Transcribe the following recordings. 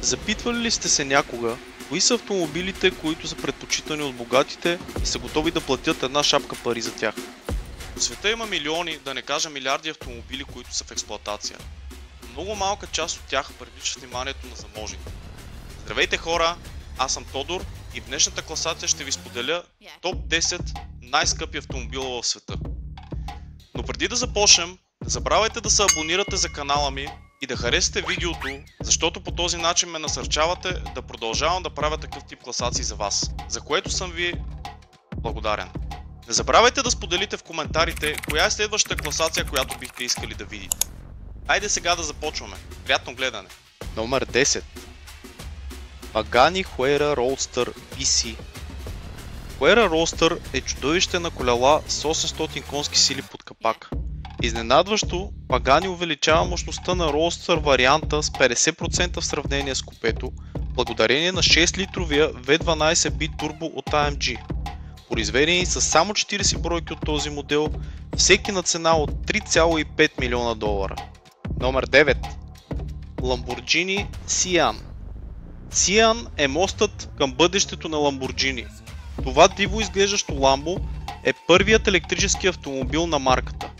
Запитвали ли сте се някога, кои са автомобилите, които са предпочитани от богатите и са готови да платят една шапка пари за тях? В света има милиони, да не кажа милиарди автомобили, които са в експлоатация. Много малка част от тях привличат вниманието на заможните. Здравейте хора, аз съм Тодор и в днешната класация ще ви споделя топ 10 най-скъпи автомобила в света. Но преди да започнем, не забравяйте да се абонирате за канала ми и да харесате видеото, защото по този начин ме насърчавате да продължавам да правя такъв тип класации за вас, за което съм ви благодарен. Не забравяйте да споделите в коментарите коя е следващата класация, която бихте искали да видите. Хайде сега да започваме. Приятно гледане! Номер 10. Pagani Huayra Roadster BC. Huayra Roadster е чудовище на колела с 800 конски сили под капак. Изненадващо, Pagani увеличава мощността на Roadster варианта с 50% в сравнение с купето, благодарение на 6-литровия V12 B-Turbo от AMG. Произведени са само 40 бройки от този модел, всеки на цена от $3,5 милиона. Номер 9. Lamborghini Sian. Sian е мостът към бъдещето на Lamborghini. Това диво изглеждащо Lambo е първият електрически автомобил на марката.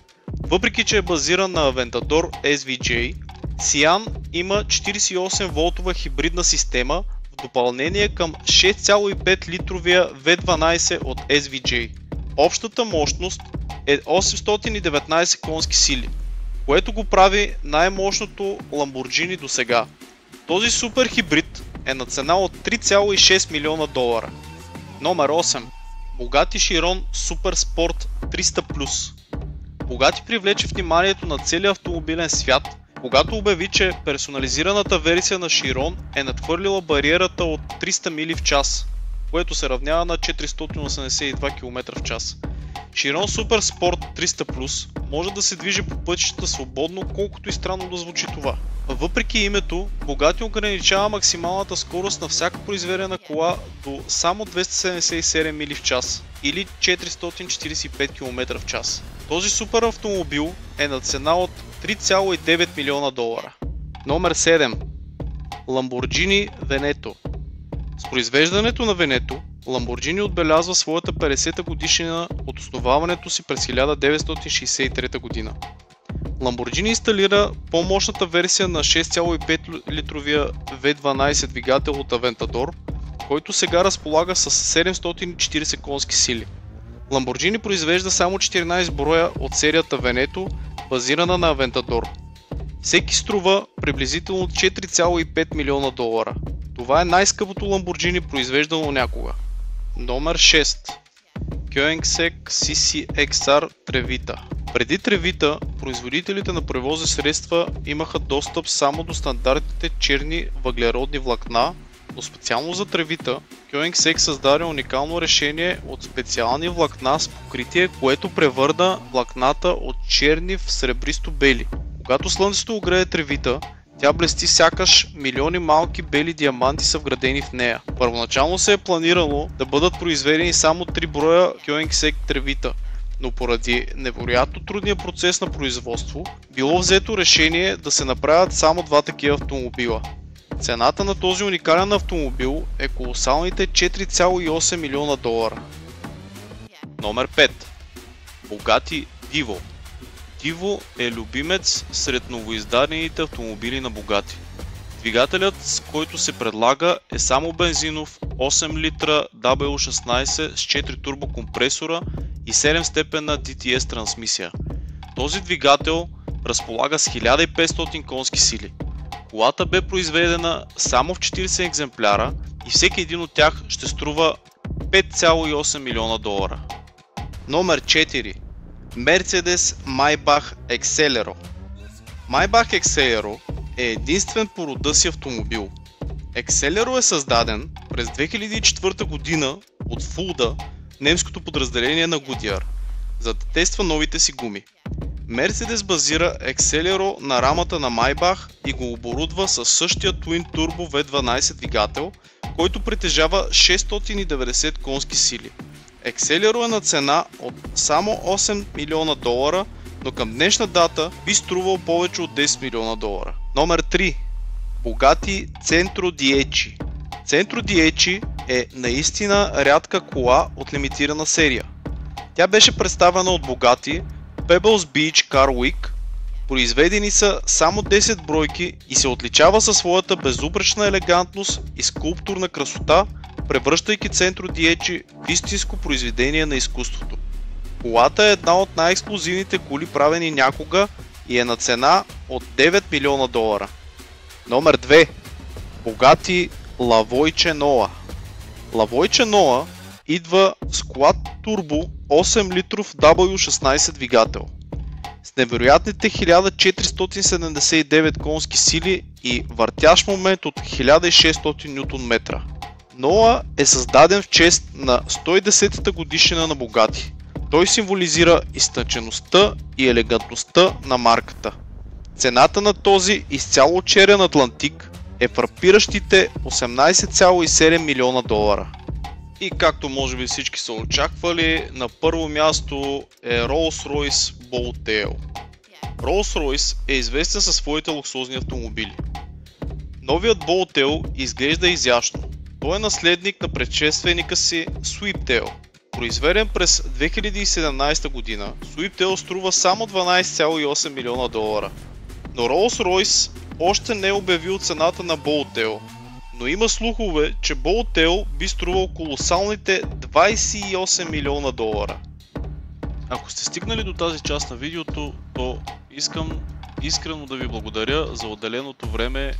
Въпреки че е базиран на Aventador SVJ, Sian има 48 волтова хибридна система в допълнение към 6,5 литровия V12 от SVJ. Общата мощност е 819 конски сили, което го прави най-мощното Lamborghini до сега. Този супер хибрид е на цена от $3,6 милиона. Номер 8. Bugatti Chiron Super Sport 300+. Bugatti привлече вниманието на целия автомобилен свят, когато обяви, че персонализираната версия на Chiron е надхвърлила бариерата от 300 мили в час, което се равнява на 482 км в час. Chiron Super Sport 300+ може да се движи по пътищата свободно, колкото и странно да звучи това. Въпреки името, Bugatti ограничава максималната скорост на всяка произведена кола до само 277 мили в час или 445 км в час. Този супер автомобил е на цена от $3,9 милиона. Номер 7. Lamborghini Veneto. С произвеждането на Veneto, Lamborghini отбелязва своята 50-та годишнина от основаването си през 1963 година. Lamborghini инсталира по-мощната версия на 6,5 литровия V12 двигател от Aventador, който сега разполага с 740 конски сили. Lamborghini произвежда само 14 броя от серията Veneto, базирана на Aventador. Всеки струва приблизително $4,5 милиона. Това е най-скъпото Lamborghini произвеждано някога. Номер 6. Koenigsegg CC-XR Trevita. Преди Trevita, производителите на превозни средства имаха достъп само до стандартните черни въглеродни влакна, но специално за Trevita, Koenigsegg създаде уникално решение от специални влакна с покритие, което превърна влакната от черни в сребристо-бели. Когато слънцето огрее Trevita, тя блести сякаш милиони малки бели диаманти са вградени в нея. Първоначално се е планирало да бъдат произведени само 3 броя Koenigsegg Trevita, но поради невероятно трудния процес на производство, било взето решение да се направят само 2 такива автомобила. Цената на този уникален автомобил е колосалните $4,8 милиона. Номер 5. Bugatti Divo. Divo е любимец сред новоиздадените автомобили на Bugatti. Двигателят, с който се предлага, е само бензинов 8 литра W16 с 4 турбокомпресора и 7-степенна DTS трансмисия. Този двигател разполага с 1500 конски сили. Колата бе произведена само в 40 екземпляра и всеки един от тях ще струва $5,8 милиона. Номер 4. Mercedes Maybach Exelero. Maybach Exelero е единствен по рода си автомобил. Exelero е създаден през 2004 година от Fulda, немското подразделение на Goodyear, за да тества новите си гуми. Mercedes базира Exelero на рамата на Maybach и го оборудва със същия Twin Turbo V12 двигател, който притежава 690 конски сили. Exelero е на цена от само $8 милиона, но към днешна дата би струвал повече от $10 милиона. Номер 3. Bugatti Centro Dieci. Centro Dieci е наистина рядка кола от лимитирана серия. Тя беше представена от Bugatti Pebbles Beach Car Week. Произведени са само 10 бройки и се отличава със своята безупречна елегантност и скулптурна красота, превръщайки Centro Dieci в истинско произведение на изкуството. Колата е една от най-ексклузивните коли правени някога и е на цена от $9 милиона. Номер 2. Bugatti La Voce Noa. La Voce Noa идва с Quad Turbo 8 литров W16 двигател с невероятните 1479 конски сили и въртящ момент от 1600 Нм. Noa е създаден в чест на 110-та годишнина на Bugatti. Той символизира изтънчеността и елегантността на марката. Цената на този изцяло черен Атлантик е фрапиращите $18,7 милиона. И както може би всички са очаквали, на първо място е Rolls-Royce Bolt Tail. Rolls-Royce е известен със своите луксозни автомобили. Новият Bolt Tail изглежда изящно. Той е наследник на предшественика си Swiftail. Произведен през 2017 година, Swiftail струва само $12,8 милиона. Но Rolls-Royce още не е обявил цената на Bolt Tail, но има слухове, че Bolt Tail би струвал колосалните $28 милиона. Ако сте стигнали до тази част на видеото, то искам искрено да ви благодаря за отделеното време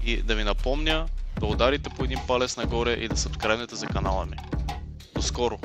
и да ви напомня да ударите по един палец нагоре и да сабскрайбнете за канала ми. До скоро!